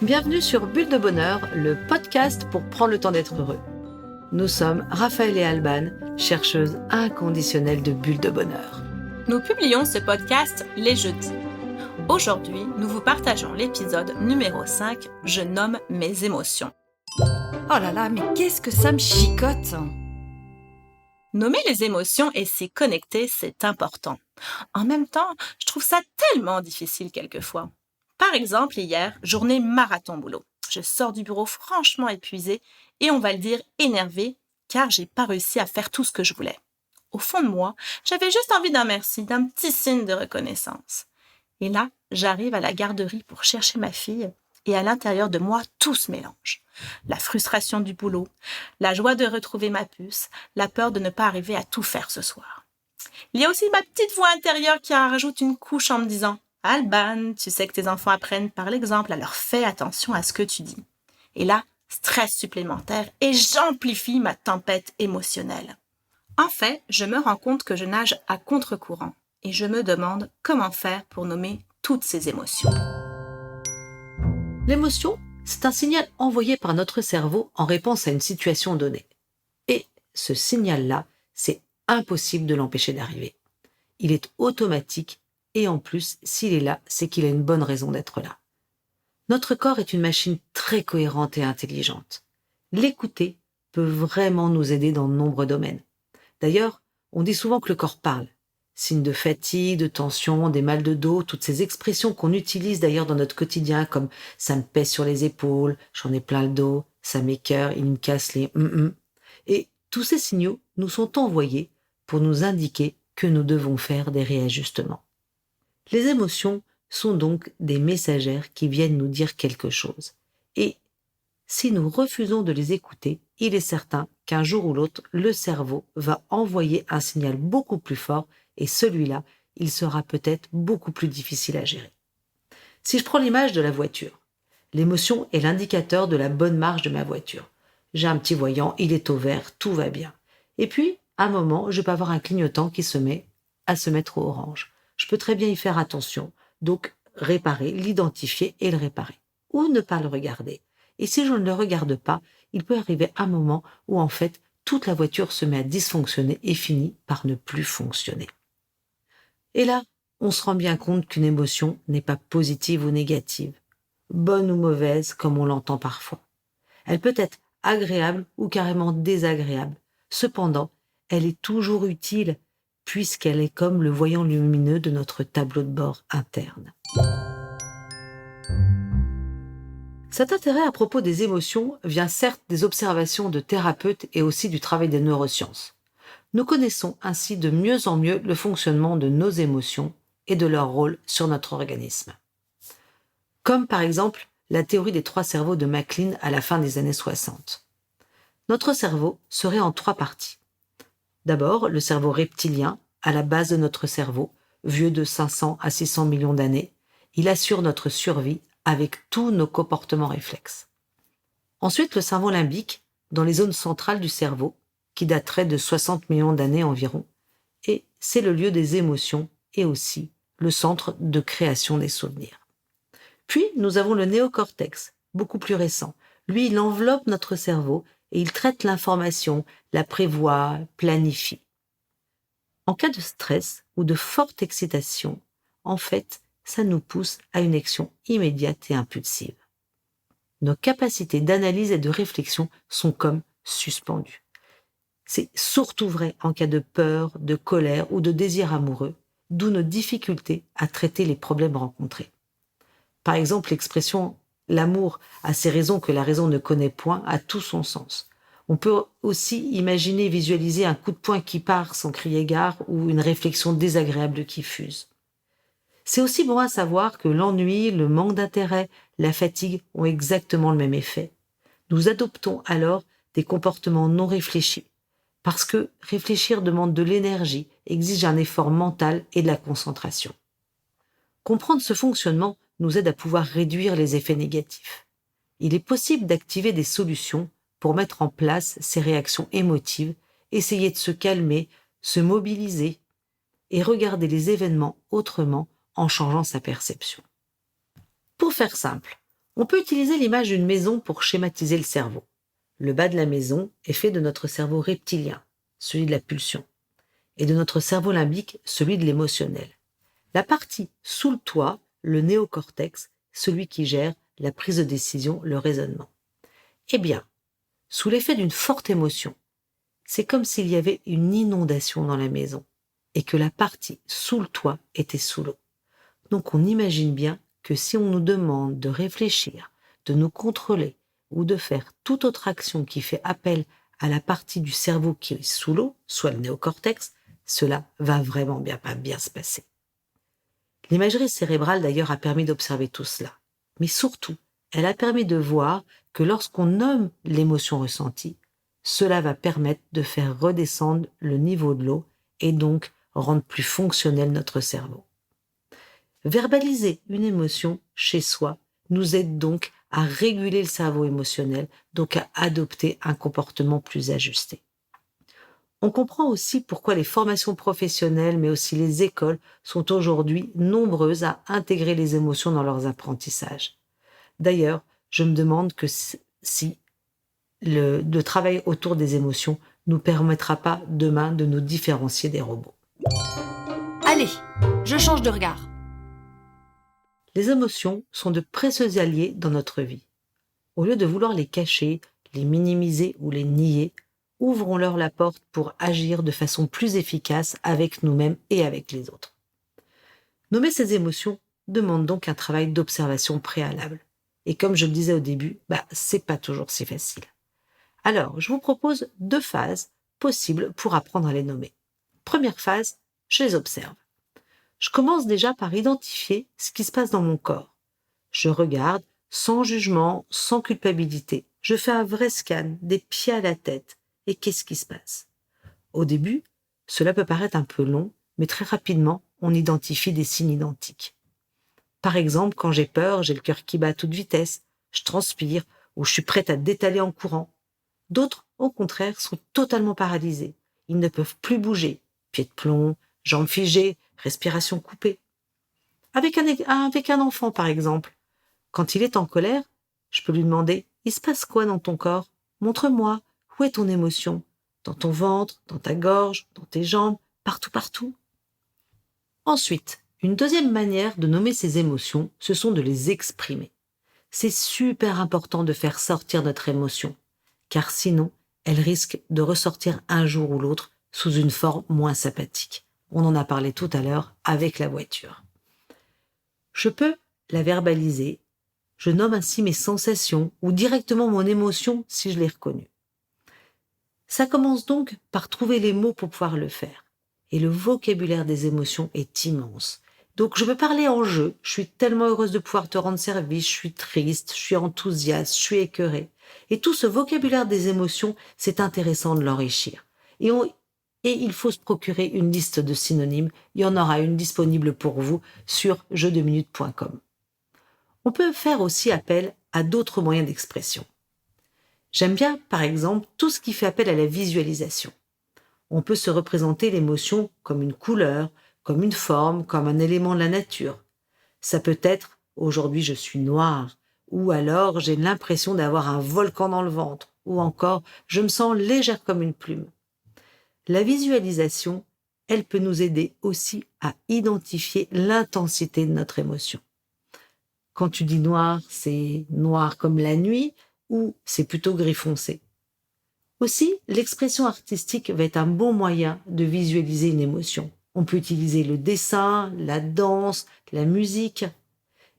Bienvenue sur Bulle de Bonheur, le podcast pour prendre le temps d'être heureux. Nous sommes Raphaël et Alban, chercheuses inconditionnelles de bulles de bonheur. Nous publions ce podcast les jeudis. Aujourd'hui, nous vous partageons l'épisode numéro 5, Je nomme mes émotions. Oh là là, mais qu'est-ce que ça me chicote! Nommer les émotions et s'y connecter, c'est important. En même temps, je trouve ça tellement difficile quelquefois. Par exemple, hier, journée marathon boulot. Je sors du bureau franchement épuisée et on va le dire énervée car j'ai pas réussi à faire tout ce que je voulais. Au fond de moi, j'avais juste envie d'un merci, d'un petit signe de reconnaissance. Et là, j'arrive à la garderie pour chercher ma fille et à l'intérieur de moi, tout se mélange. La frustration du boulot, la joie de retrouver ma puce, la peur de ne pas arriver à tout faire ce soir. Il y a aussi ma petite voix intérieure qui en rajoute une couche en me disant « Alban, tu sais que tes enfants apprennent par l'exemple, alors fais attention à ce que tu dis. » Et là, stress supplémentaire et j'amplifie ma tempête émotionnelle. En fait, je me rends compte que je nage à contre-courant et je me demande comment faire pour nommer toutes ces émotions. L'émotion, c'est un signal envoyé par notre cerveau en réponse à une situation donnée. Et ce signal-là, c'est impossible de l'empêcher d'arriver. Il est automatique et en plus, s'il est là, c'est qu'il a une bonne raison d'être là. Notre corps est une machine très cohérente et intelligente. L'écouter peut vraiment nous aider dans de nombreux domaines. D'ailleurs, on dit souvent que le corps parle. Signes de fatigue, de tension, des mal de dos, toutes ces expressions qu'on utilise d'ailleurs dans notre quotidien comme « ça me pèse sur les épaules »,« j'en ai plein le dos »,« ça m'écoeure, il me casse les Et tous ces signaux nous sont envoyés pour nous indiquer que nous devons faire des réajustements. Les émotions sont donc des messagères qui viennent nous dire quelque chose. Et si nous refusons de les écouter, il est certain qu'un jour ou l'autre, le cerveau va envoyer un signal beaucoup plus fort et celui-là, il sera peut-être beaucoup plus difficile à gérer. Si je prends l'image de la voiture, l'émotion est l'indicateur de la bonne marche de ma voiture. J'ai un petit voyant, il est au vert, tout va bien. Et puis, à un moment, je peux avoir un clignotant qui se met à se mettre au orange. Je peux très bien y faire attention, donc réparer, l'identifier et le réparer. Ou ne pas le regarder. Et si je ne le regarde pas, il peut arriver un moment où en fait, toute la voiture se met à dysfonctionner et finit par ne plus fonctionner. Et là, on se rend bien compte qu'une émotion n'est pas positive ou négative, bonne ou mauvaise comme on l'entend parfois. Elle peut être agréable ou carrément désagréable. Cependant, elle est toujours utile puisqu'elle est comme le voyant lumineux de notre tableau de bord interne. Cet intérêt à propos des émotions vient certes des observations de thérapeutes et aussi du travail des neurosciences. Nous connaissons ainsi de mieux en mieux le fonctionnement de nos émotions et de leur rôle sur notre organisme. Comme par exemple la théorie des 3 cerveaux de MacLean à la fin des années 60. Notre cerveau serait en 3 parties. D'abord, le cerveau reptilien, à la base de notre cerveau, vieux de 500 à 600 millions d'années, il assure notre survie avec tous nos comportements réflexes. Ensuite, le cerveau limbique, dans les zones centrales du cerveau, qui daterait de 60 millions d'années environ, et c'est le lieu des émotions et aussi le centre de création des souvenirs. Puis, nous avons le néocortex, beaucoup plus récent. Lui, il enveloppe notre cerveau et il traite l'information, la prévoit, planifie. En cas de stress ou de forte excitation, en fait, ça nous pousse à une action immédiate et impulsive. Nos capacités d'analyse et de réflexion sont comme suspendues. C'est surtout vrai en cas de peur, de colère ou de désir amoureux, d'où nos difficultés à traiter les problèmes rencontrés. Par exemple, l'expression « l'amour a ses raisons que la raison ne connaît point » a tout son sens. On peut aussi imaginer et visualiser un coup de poing qui part sans crier gare ou une réflexion désagréable qui fuse. C'est aussi bon à savoir que l'ennui, le manque d'intérêt, la fatigue ont exactement le même effet. Nous adoptons alors des comportements non réfléchis, parce que réfléchir demande de l'énergie, exige un effort mental et de la concentration. Comprendre ce fonctionnement nous aide à pouvoir réduire les effets négatifs. Il est possible d'activer des solutions pour mettre en place ces réactions émotives, essayer de se calmer, se mobiliser et regarder les événements autrement en changeant sa perception. Pour faire simple, On peut utiliser l'image d'une maison pour schématiser le cerveau. Le bas de la maison est fait de notre cerveau reptilien, celui de la pulsion, et de notre cerveau limbique, celui de l'émotionnel. La partie sous le toit, le néocortex, celui qui gère la prise de décision, le raisonnement. Eh bien, sous l'effet d'une forte émotion, c'est comme s'il y avait une inondation dans la maison et que la partie sous le toit était sous l'eau. Donc on imagine bien que si on nous demande de réfléchir, de nous contrôler ou de faire toute autre action qui fait appel à la partie du cerveau qui est sous l'eau, soit le néocortex, cela va vraiment pas bien se passer. L'imagerie cérébrale d'ailleurs a permis d'observer tout cela. Mais surtout, elle a permis de voir que lorsqu'on nomme l'émotion ressentie, cela va permettre de faire redescendre le niveau de l'eau et donc rendre plus fonctionnel notre cerveau. Verbaliser une émotion chez soi nous aide donc à réguler le cerveau émotionnel, donc à adopter un comportement plus ajusté. On comprend aussi pourquoi les formations professionnelles, mais aussi les écoles, sont aujourd'hui nombreuses à intégrer les émotions dans leurs apprentissages. D'ailleurs, je me demande si le travail autour des émotions nous permettra pas demain de nous différencier des robots. Allez, je change de regard. Les émotions sont de précieux alliés dans notre vie. Au lieu de vouloir les cacher, les minimiser ou les nier, ouvrons-leur la porte pour agir de façon plus efficace avec nous-mêmes et avec les autres. Nommer ces émotions demande donc un travail d'observation préalable. Et comme je le disais au début, c'est pas toujours si facile. Alors, je vous propose 2 phases possibles pour apprendre à les nommer. Première phase, je les observe. Je commence déjà par identifier ce qui se passe dans mon corps. Je regarde sans jugement, sans culpabilité. Je fais un vrai scan des pieds à la tête. Et qu'est-ce qui se passe? Au début, cela peut paraître un peu long, mais très rapidement, on identifie des signes identiques. Par exemple, quand j'ai peur, j'ai le cœur qui bat à toute vitesse, je transpire ou je suis prête à détaler en courant. D'autres, au contraire, sont totalement paralysés. Ils ne peuvent plus bouger. Pieds de plomb, jambes figées, respiration coupée. Avec un enfant, par exemple, quand il est en colère, je peux lui demander « Il se passe quoi dans ton corps? Montre-moi. Où est ton émotion? Dans ton ventre, dans ta gorge, dans tes jambes, partout. » Ensuite, une deuxième manière de nommer ces émotions, ce sont de les exprimer. C'est super important de faire sortir notre émotion, car sinon, elle risque de ressortir un jour ou l'autre sous une forme moins sympathique. On en a parlé tout à l'heure avec la voiture. Je peux la verbaliser, je nomme ainsi mes sensations ou directement mon émotion si je l'ai reconnue. Ça commence donc par trouver les mots pour pouvoir le faire. Et le vocabulaire des émotions est immense. Donc je peux parler en jeu, je suis tellement heureuse de pouvoir te rendre service, je suis triste, je suis enthousiaste, je suis écœurée. Et tout ce vocabulaire des émotions, c'est intéressant de l'enrichir. Et il faut se procurer une liste de synonymes, il y en aura une disponible pour vous sur jeu2minutes.com. On peut faire aussi appel à d'autres moyens d'expression. J'aime bien, par exemple, tout ce qui fait appel à la visualisation. On peut se représenter l'émotion comme une couleur, comme une forme, comme un élément de la nature. Ça peut être « aujourd'hui je suis noire » ou alors « j'ai l'impression d'avoir un volcan dans le ventre » ou encore « je me sens légère comme une plume ». La visualisation, elle peut nous aider aussi à identifier l'intensité de notre émotion. Quand tu dis noir, c'est noir comme la nuit ou c'est plutôt gris foncé. Aussi, l'expression artistique va être un bon moyen de visualiser une émotion. On peut utiliser le dessin, la danse, la musique.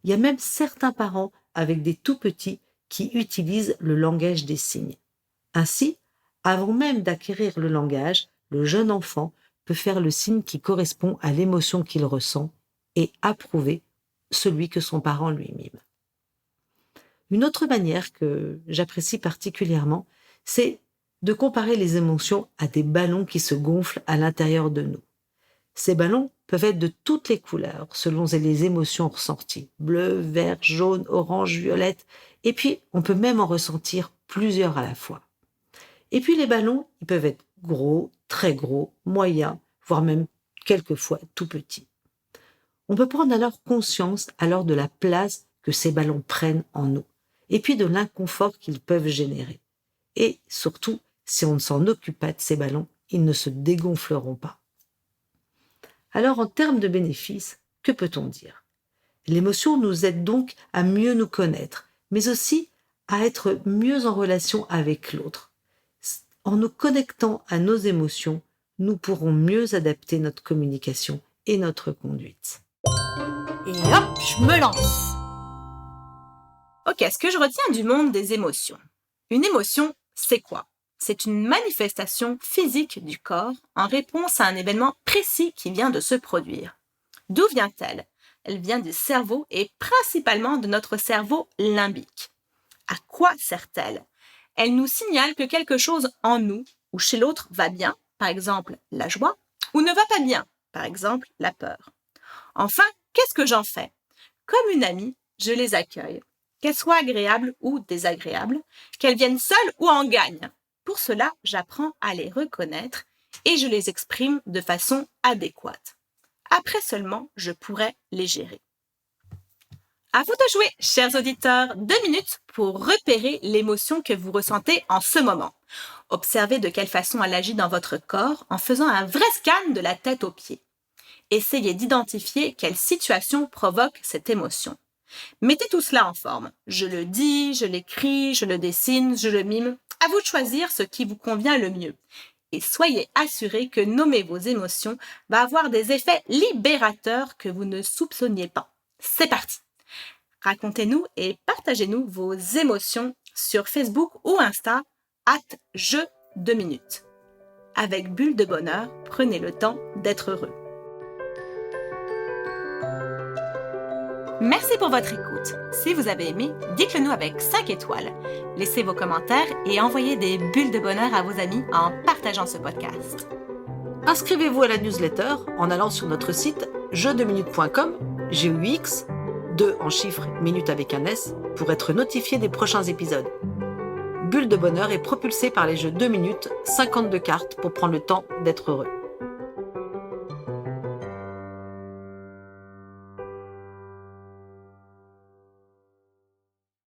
Il y a même certains parents avec des tout-petits qui utilisent le langage des signes. Ainsi, avant même d'acquérir le langage, le jeune enfant peut faire le signe qui correspond à l'émotion qu'il ressent et approuver celui que son parent lui mime. Une autre manière que j'apprécie particulièrement, c'est de comparer les émotions à des ballons qui se gonflent à l'intérieur de nous. Ces ballons peuvent être de toutes les couleurs, selon les émotions ressenties. Bleu, vert, jaune, orange, violette. Et puis, on peut même en ressentir plusieurs à la fois. Et puis, les ballons, ils peuvent être gros, très gros, moyens, voire même quelquefois tout petits. On peut prendre alors conscience de la place que ces ballons prennent en nous, et puis de l'inconfort qu'ils peuvent générer. Et surtout, si on ne s'en occupe pas de ces ballons, ils ne se dégonfleront pas. Alors, en termes de bénéfices, que peut-on dire? L'émotion nous aide donc à mieux nous connaître, mais aussi à être mieux en relation avec l'autre. En nous connectant à nos émotions, nous pourrons mieux adapter notre communication et notre conduite. Et hop, je me lance. Ok, ce que je retiens du monde des émotions. Une émotion, c'est quoi? C'est une manifestation physique du corps en réponse à un événement précis qui vient de se produire. D'où vient-elle? Elle vient du cerveau et principalement de notre cerveau limbique. À quoi sert-elle? Elle nous signale que quelque chose en nous ou chez l'autre va bien, par exemple la joie, ou ne va pas bien, par exemple la peur. Enfin, qu'est-ce que j'en fais? Comme une amie, je les accueille, qu'elles soient agréables ou désagréables, qu'elles viennent seules ou en gagne. Pour cela, j'apprends à les reconnaître et je les exprime de façon adéquate. Après seulement, je pourrai les gérer. À vous de jouer, chers auditeurs, 2 minutes pour repérer l'émotion que vous ressentez en ce moment. Observez de quelle façon elle agit dans votre corps en faisant un vrai scan de la tête aux pieds. Essayez d'identifier quelle situation provoque cette émotion. Mettez tout cela en forme. Je le dis, je l'écris, je le dessine, je le mime. À vous de choisir ce qui vous convient le mieux. Et soyez assurés que nommer vos émotions va avoir des effets libérateurs que vous ne soupçonniez pas. C'est parti! Racontez-nous et partagez-nous vos émotions sur Facebook ou Insta @jeu2minutes. Avec Bulle de Bonheur, prenez le temps d'être heureux. Merci pour votre écoute. Si vous avez aimé, dites-le nous avec 5 étoiles. Laissez vos commentaires et envoyez des bulles de bonheur à vos amis en partageant ce podcast. Inscrivez-vous à la newsletter en allant sur notre site jeu2minutes.com, GUX, 2 en chiffres, minutes avec un S, pour être notifié des prochains épisodes. Bulle de Bonheur est propulsé par les jeux 2 minutes, 52 cartes pour prendre le temps d'être heureux.